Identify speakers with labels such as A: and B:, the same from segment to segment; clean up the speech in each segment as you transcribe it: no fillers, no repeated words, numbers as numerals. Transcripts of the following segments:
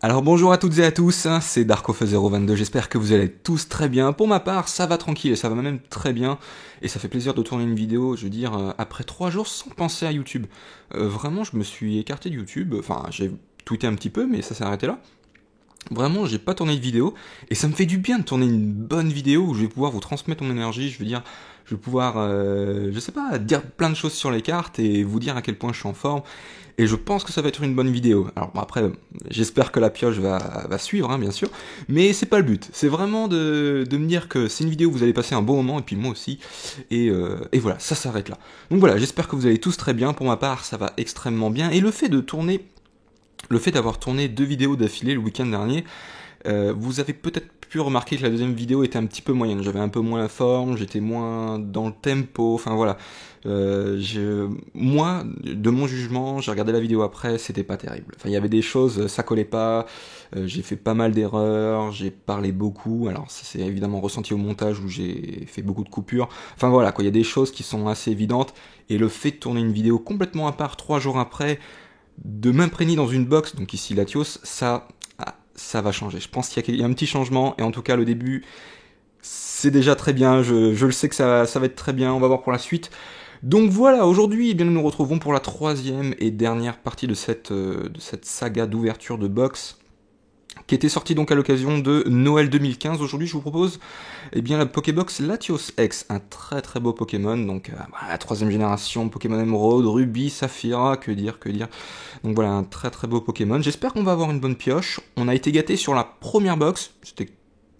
A: Alors bonjour à toutes et à tous, c'est Darkof022, j'espère que vous allez tous très bien. Pour ma part, ça va tranquille et ça va même très bien. Et ça fait plaisir de tourner une vidéo, je veux dire, après 3 jours sans penser à YouTube. Vraiment, je me suis écarté de YouTube, enfin j'ai tweeté un petit peu, mais ça s'est arrêté là. Vraiment, j'ai pas tourné de vidéo, et ça me fait du bien de tourner une bonne vidéo où je vais pouvoir vous transmettre mon énergie, je veux dire, je vais pouvoir, je sais pas, dire plein de choses sur les cartes et vous dire à quel point je suis en forme, et je pense que ça va être une bonne vidéo. Alors bon, après, j'espère que la pioche va suivre, hein, bien sûr, mais c'est pas le but, c'est vraiment de me dire que c'est une vidéo où vous allez passer un bon moment, et puis moi aussi, et voilà, ça s'arrête là. Donc voilà, j'espère que vous allez tous très bien, pour ma part, ça va extrêmement bien, et le fait d'avoir tourné 2 vidéos d'affilée le week-end dernier, vous avez peut-être pu remarquer que la deuxième vidéo était un petit peu moyenne. J'avais un peu moins la forme, j'étais moins dans le tempo, enfin voilà. Moi, de mon jugement, j'ai regardé la vidéo après, c'était pas terrible. Enfin, il y avait des choses, ça collait pas, j'ai fait pas mal d'erreurs, j'ai parlé beaucoup, alors ça s'est évidemment ressenti au montage où j'ai fait beaucoup de coupures. Enfin voilà, quoi, il y a des choses qui sont assez évidentes, et le fait de tourner une vidéo complètement à part 3 jours après, de m'imprégner dans une box, donc ici Latios, ça va changer. Je pense qu'il y a un petit changement, et en tout cas le début, c'est déjà très bien, je le sais que ça va être très bien, on va voir pour la suite. Donc voilà, aujourd'hui, eh bien, nous nous retrouvons pour la 3e et dernière partie de cette saga d'ouverture de box, qui était sortie donc à l'occasion de Noël 2015. Aujourd'hui, je vous propose eh bien la Pokébox Latios X, un très très beau Pokémon, donc la 3e génération, Pokémon Emerald, Ruby, Saphira, que dire. Donc voilà, un très très beau Pokémon. J'espère qu'on va avoir une bonne pioche. On a été gâté sur la première box, c'était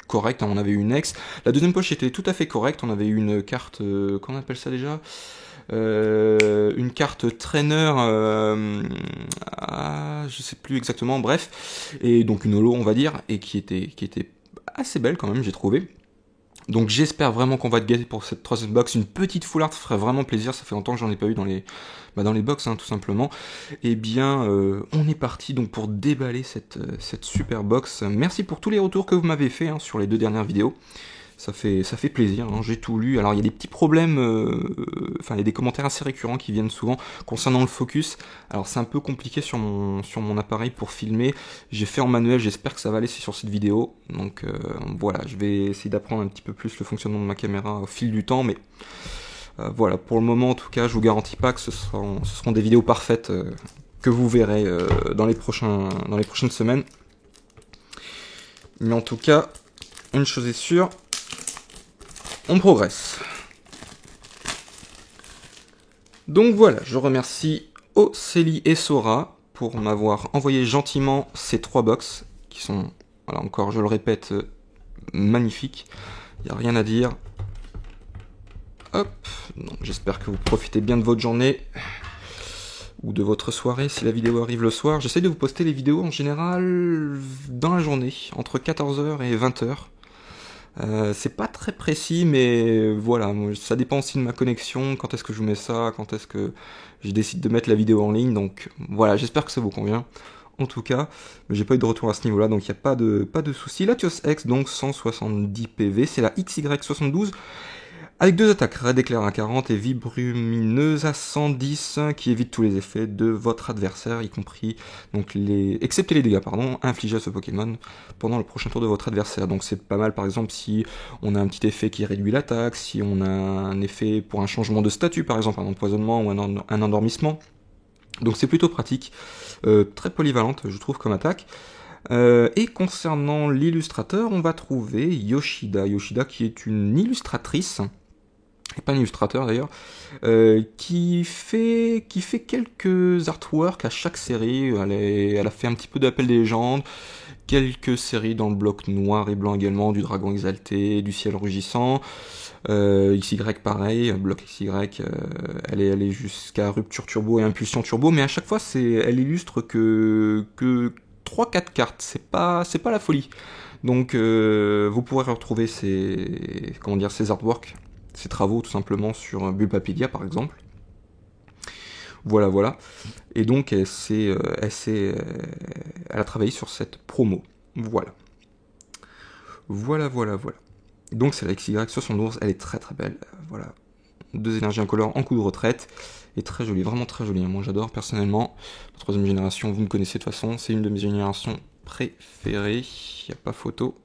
A: correct, hein, on avait eu une X. La deuxième poche était tout à fait correcte, on avait eu une carte, comment on appelle ça déjà, une carte trainer, je sais plus exactement, bref, et donc une holo on va dire, et qui était assez belle quand même, j'ai trouvé. Donc j'espère vraiment qu'on va être gâté pour cette 3e box. Une petite full art ferait vraiment plaisir, ça fait longtemps que j'en ai pas eu dans les box, hein, tout simplement. Et bien, on est parti donc pour déballer cette super box. Merci pour tous les retours que vous m'avez fait, hein, sur les 2 dernières vidéos. Ça fait plaisir, hein, j'ai tout lu. Alors il y a des petits problèmes, enfin il y a des commentaires assez récurrents qui viennent souvent concernant le focus. Alors c'est un peu compliqué sur mon appareil pour filmer. J'ai fait en manuel, j'espère que ça va aller sur cette vidéo. Donc voilà, je vais essayer d'apprendre un petit peu plus le fonctionnement de ma caméra au fil du temps, mais voilà, pour le moment en tout cas, je vous garantis pas que ce seront des vidéos parfaites que vous verrez dans les prochaines semaines. Mais en tout cas, une chose est sûre, on progresse. Donc voilà, je remercie Océlie et Sora pour m'avoir envoyé gentiment ces 3 box qui sont, voilà, encore je le répète, magnifiques. Il n'y a rien à dire. Hop, donc j'espère que vous profitez bien de votre journée ou de votre soirée si la vidéo arrive le soir. J'essaie de vous poster les vidéos en général dans la journée, entre 14h et 20h. C'est pas très précis, mais voilà, ça dépend aussi de ma connexion, quand est-ce que je vous mets ça, quand est-ce que je décide de mettre la vidéo en ligne, donc voilà, j'espère que ça vous convient. En tout cas, j'ai pas eu de retour à ce niveau-là, donc il n'y a pas de souci. Latios X, donc 170 PV, c'est la XY72, avec 2 attaques, Raid Éclair à 40 et Vibrumineuse à 110, qui évite tous les effets de votre adversaire, y compris, donc excepté les dégâts, infligés à ce Pokémon pendant le prochain tour de votre adversaire. Donc c'est pas mal, par exemple, si on a un petit effet qui réduit l'attaque, si on a un effet pour un changement de statut, par exemple, un empoisonnement ou un endormissement. Donc c'est plutôt pratique, très polyvalente, je trouve, comme attaque. Et concernant l'illustrateur, on va trouver Yoshida. Yoshida qui est une illustratrice, et pas un illustrateur d'ailleurs, qui fait quelques artworks à chaque série. Elle a fait un petit peu d'Appel des légendes, quelques séries dans le bloc noir et blanc également, du dragon exalté, du ciel rugissant, XY pareil, bloc XY, elle est jusqu'à rupture turbo et impulsion turbo, mais à chaque fois elle illustre que 3-4 cartes, c'est pas la folie. Donc vous pourrez retrouver ces artworks, ses travaux tout simplement sur Bulbapedia par exemple. Voilà. Et donc elle a travaillé sur cette promo. Voilà. Donc c'est la XY72, elle est très très belle. Voilà. 2 énergies incolores en coup de retraite. Et très jolie, vraiment très jolie. Moi j'adore personnellement. La 3e génération, vous me connaissez de toute façon, c'est une de mes générations préférés. Il n'y a pas photo.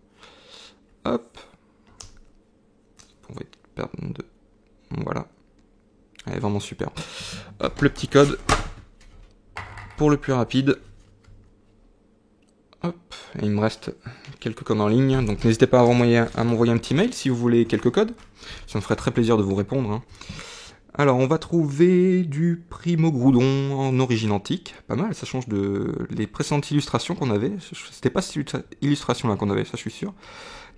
A: Hop. On va perdre de... Voilà. Elle est vraiment super. Hop, le petit code. Pour le plus rapide. Hop. Et il me reste quelques codes en ligne. Donc n'hésitez pas à m'envoyer un petit mail si vous voulez quelques codes. Ça me ferait très plaisir de vous répondre. Hein. Alors, on va trouver du Primo Groudon en origine antique. Pas mal, ça change de les précédentes illustrations qu'on avait. C'était pas cette illustration-là qu'on avait, ça je suis sûr.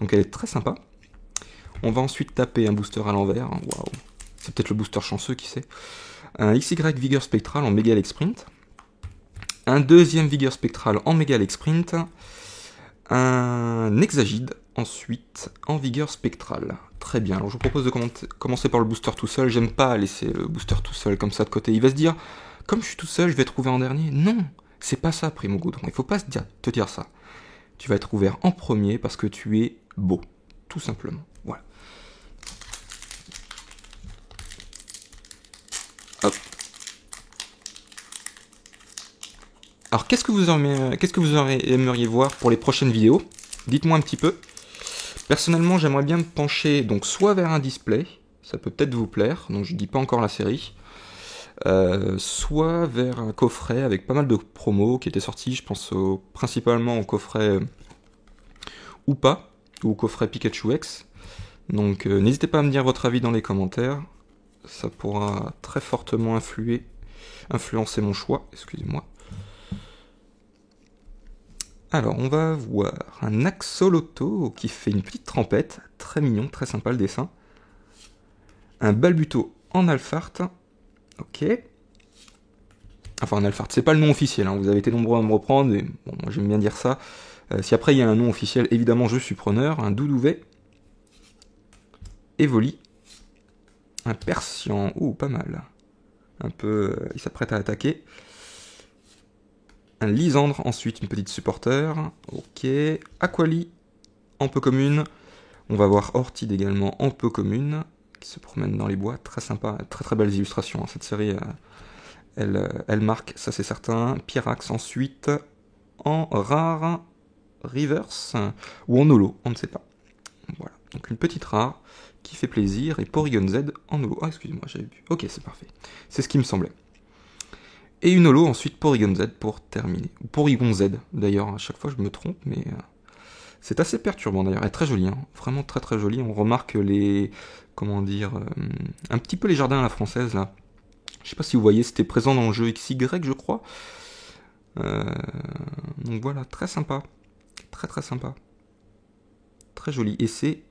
A: Donc elle est très sympa. On va ensuite taper un booster à l'envers. Waouh. C'est peut-être le booster chanceux, qui sait. Un XY Vigueur Spectral en Mega Alex Sprint. Un deuxième Vigueur Spectral en Mega Alex Sprint. Un Hexagide ensuite en Vigueur Spectral. Très bien, alors je vous propose de commencer par le booster tout seul. J'aime pas laisser le booster tout seul comme ça de côté. Il va se dire, comme je suis tout seul, je vais trouver en dernier. Non, c'est pas ça, Primo Groudon. Il faut pas te dire ça. Tu vas être ouvert en premier parce que tu es beau. Tout simplement. Voilà. Hop. Alors, qu'est-ce que vous aimeriez voir pour les prochaines vidéos? Dites-moi un petit peu. Personnellement, j'aimerais bien me pencher donc soit vers un display, ça peut peut-être vous plaire, donc je dis pas encore la série, soit vers un coffret avec pas mal de promos qui étaient sortis, je pense principalement au coffret ou pas, ou au coffret Pikachu X. Donc n'hésitez pas à me dire votre avis dans les commentaires, ça pourra très fortement influencer mon choix, excusez-moi. Alors, on va voir un Axolotl qui fait une petite trempette, très mignon, très sympa le dessin. Un Balbuto en Alphart, ok. Enfin, en Alphart, c'est pas le nom officiel, hein. Vous avez été nombreux à me reprendre, et bon, moi j'aime bien dire ça. Si après il y a un nom officiel, évidemment je suis preneur. Un Doudouvet, Evoli, un Persian, pas mal. Un peu, il s'apprête à attaquer. Un Lysandre, ensuite une petite supporter. Ok. Aquali, en peu commune. On va voir Ortide également, en peu commune, qui se promène dans les bois. Très sympa, très très belles illustrations. Hein. Cette série, elle marque, ça c'est certain. Pyrax ensuite, en rare, reverse, ou en holo, on ne sait pas. Voilà. Donc une petite rare qui fait plaisir. Et Porygon Z en holo. Ah, excusez-moi, j'avais vu. Ok, c'est parfait. C'est ce qui me semblait. Et une holo, ensuite Porygon Z pour terminer. Ou Porygon Z, d'ailleurs, à chaque fois je me trompe, mais c'est assez perturbant d'ailleurs. Elle est très jolie, hein. Vraiment très très jolie. On remarque les... comment dire... un petit peu les jardins à la française, là. Je sais pas si vous voyez, c'était présent dans le jeu XY, je crois. Donc voilà, très sympa. Très très sympa. Très joli. Et c'est...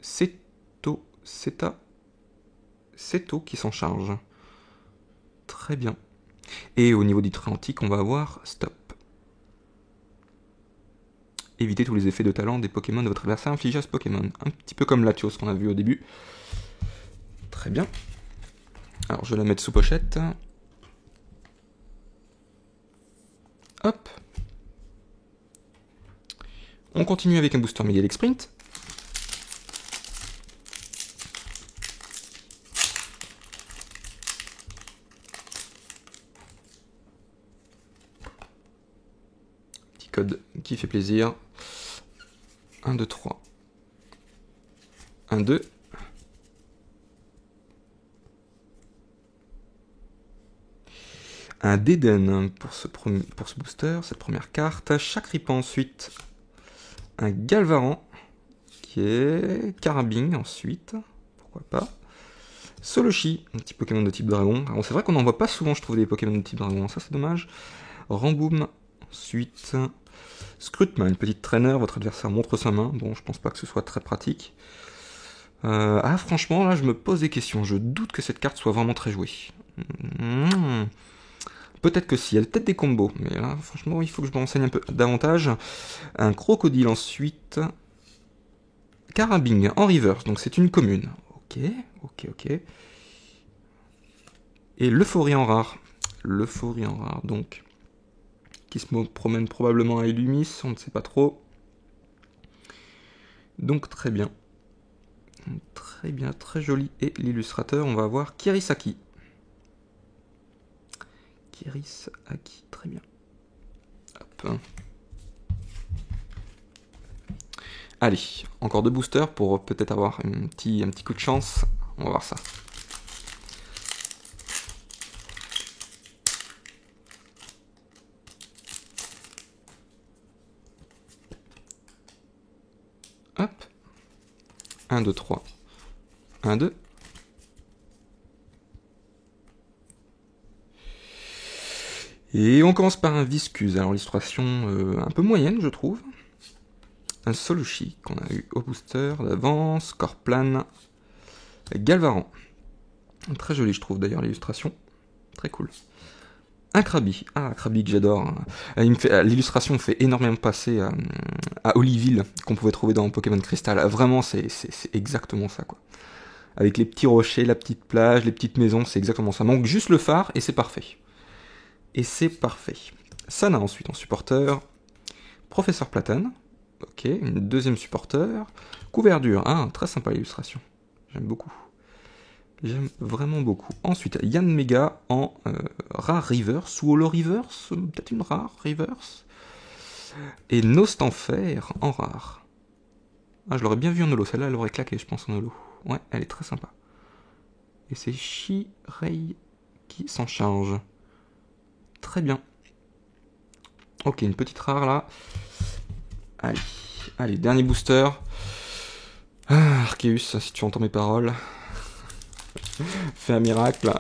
A: Seto qui s'en charge. Très bien. Et au niveau du trait antique, on va avoir Stop. Évitez tous les effets de talent des Pokémon de votre adversaire infligés à ce Pokémon. Un petit peu comme Latios qu'on a vu au début. Très bien. Alors je vais la mettre sous pochette. Hop. On continue avec un booster Mega Alex Sprint. Code qui fait plaisir. 1, 2, 3. 1, 2. Un Déden pour ce booster, cette première carte. Chakripan ensuite. Un Galvaran qui est Carabing ensuite. Pourquoi pas. Soloshi, un petit Pokémon de type dragon. Alors c'est vrai qu'on n'en voit pas souvent, je trouve, des Pokémon de type dragon. Ça c'est dommage. Ramboom ensuite. Scrutman, une petite traîneur, votre adversaire montre sa main. Bon, je pense pas que ce soit très pratique. Franchement, là, je me pose des questions. Je doute que cette carte soit vraiment très jouée. Peut-être que si, il y a peut-être des combos. Mais là, franchement, il faut que je me renseigne un peu davantage. Un crocodile ensuite. Carabing en reverse, donc c'est une commune. Ok. Et l'euphorie en rare. L'euphorie en rare, donc. Qui se promène probablement à Illumis, on ne sait pas trop. Donc très bien. Très bien, très joli. Et l'illustrateur, on va avoir Kirisaki. Kirisaki, très bien. Hop. Allez, encore 2 boosters pour peut-être avoir un petit coup de chance. On va voir ça. Hop. 1, 2, 3. 1, 2. Et on commence par un Viscuse. Alors l'illustration un peu moyenne, je trouve. Un Solushi qu'on a eu au booster d'avance. Corplan. Galvaran. Très joli, je trouve d'ailleurs l'illustration. Très cool. Un Krabi. Ah, Krabi que j'adore. L'illustration me fait énormément passer à Oliville, qu'on pouvait trouver dans Pokémon Crystal. Vraiment, c'est exactement ça, quoi. Avec les petits rochers, la petite plage, les petites maisons, c'est exactement ça. Manque juste le phare et c'est parfait. Et c'est parfait. Sana ensuite en supporter. Professeur Platane. Ok, une deuxième supporter. Couverture. Ah, très sympa l'illustration. J'aime beaucoup. J'aime vraiment beaucoup. Ensuite, Yann Mega en rare reverse ou holo reverse. Peut-être une rare reverse. Et Nostanfer en rare. Ah, je l'aurais bien vu en holo. Celle-là, elle aurait claqué, je pense, en holo. Ouais, elle est très sympa. Et c'est Shirei qui s'en charge. Très bien. Ok, une petite rare là. Allez, dernier booster. Ah, Arceus, si tu entends mes paroles. Fais un miracle.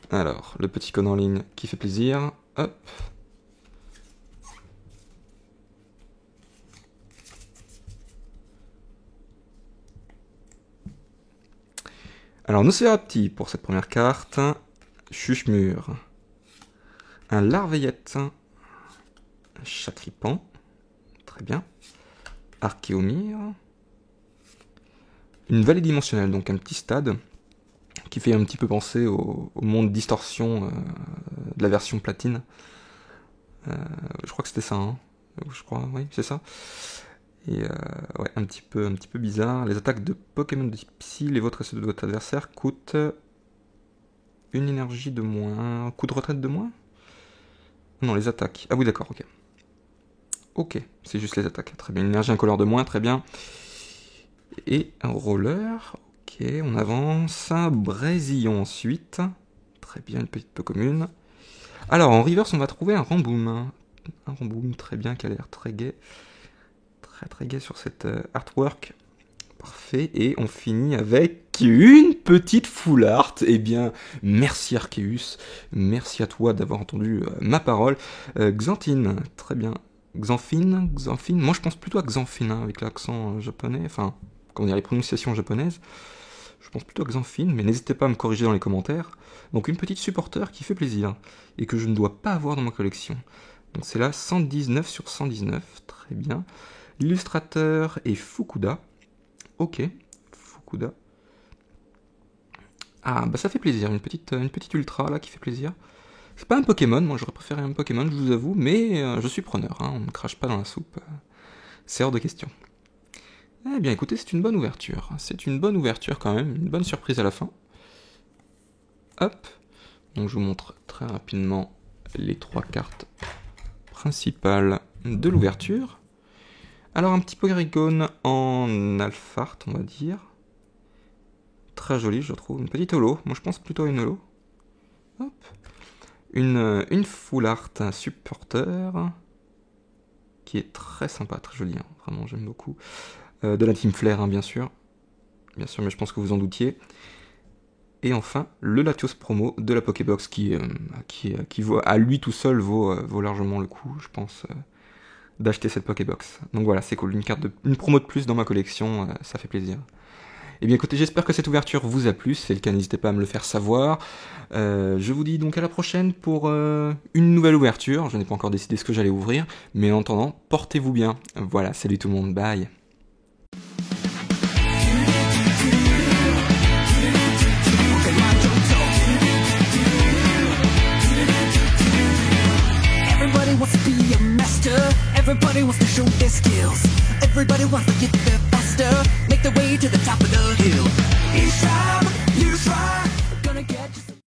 A: Alors, le petit con en ligne qui fait plaisir. Hop. Alors, Nosferapti pour cette première carte. Chuchemur. Un Larveillette. Un Chatripan. Très bien. Archéomir. Une vallée dimensionnelle, donc un petit stade qui fait un petit peu penser au monde distorsion de la version platine. Je crois que c'était ça, hein. Je crois, oui, c'est ça. Et ouais, un petit peu bizarre. Les attaques de Pokémon de type Psy, les vôtres et ceux de votre adversaire coûtent une énergie de moins. Un coup de retraite de moins? Non, les attaques. Ah oui, d'accord, ok. Ok, c'est juste les attaques. Très bien, une énergie incolore de moins, très bien. Et un roller. Ok, on avance. Brésillon ensuite. Très bien, une petite peu commune. Alors, en reverse, on va trouver un Ramboom. Un Ramboom, très bien, qui a l'air très gai. Très gai sur cette artwork. Parfait. Et on finit avec une petite full art. Eh bien, merci Arceus. Merci à toi d'avoir entendu ma parole. Xanthine, très bien. Xanthine. Moi, je pense plutôt à Xanthine, hein, avec l'accent japonais. Enfin, comment dire, les prononciations japonaises. Je pense plutôt à Xanthine, mais n'hésitez pas à me corriger dans les commentaires. Donc, une petite supporter qui fait plaisir et que je ne dois pas avoir dans ma collection. Donc, c'est là 119 sur 119. Très bien. L'illustrateur est Fukuda. Ok, Fukuda. Ah, bah ça fait plaisir, une petite ultra là qui fait plaisir. C'est pas un Pokémon, moi j'aurais préféré un Pokémon, je vous avoue, mais je suis preneur, hein, on ne crache pas dans la soupe. C'est hors de question. Eh bien écoutez, c'est une bonne ouverture. C'est une bonne ouverture quand même, une bonne surprise à la fin. Hop. Donc je vous montre très rapidement les 3 cartes principales de l'ouverture. Alors un petit Porygon en Alphart, on va dire. Très joli, je trouve. Une petite holo. Moi, je pense plutôt à une holo. Hop. Une full art supporter. Qui est très sympa, très jolie. Hein. Vraiment, j'aime beaucoup. De la Team Flare, hein, bien sûr. Bien sûr, mais je pense que vous en doutiez. Et enfin, le Latios promo de la Pokébox qui vaut, à lui tout seul vaut largement le coup, je pense, d'acheter cette Pokébox. Donc voilà, c'est cool. Une promo de plus dans ma collection, ça fait plaisir. Eh bien écoutez, j'espère que cette ouverture vous a plu, si c'est le cas n'hésitez pas à me le faire savoir. Je vous dis donc à la prochaine pour une nouvelle ouverture, je n'ai pas encore décidé ce que j'allais ouvrir, mais en attendant, portez-vous bien. Voilà, salut tout le monde, bye.
B: Everybody wants to be a master. Everybody wants to show their skills. Everybody wants to get there faster. Make their way to the top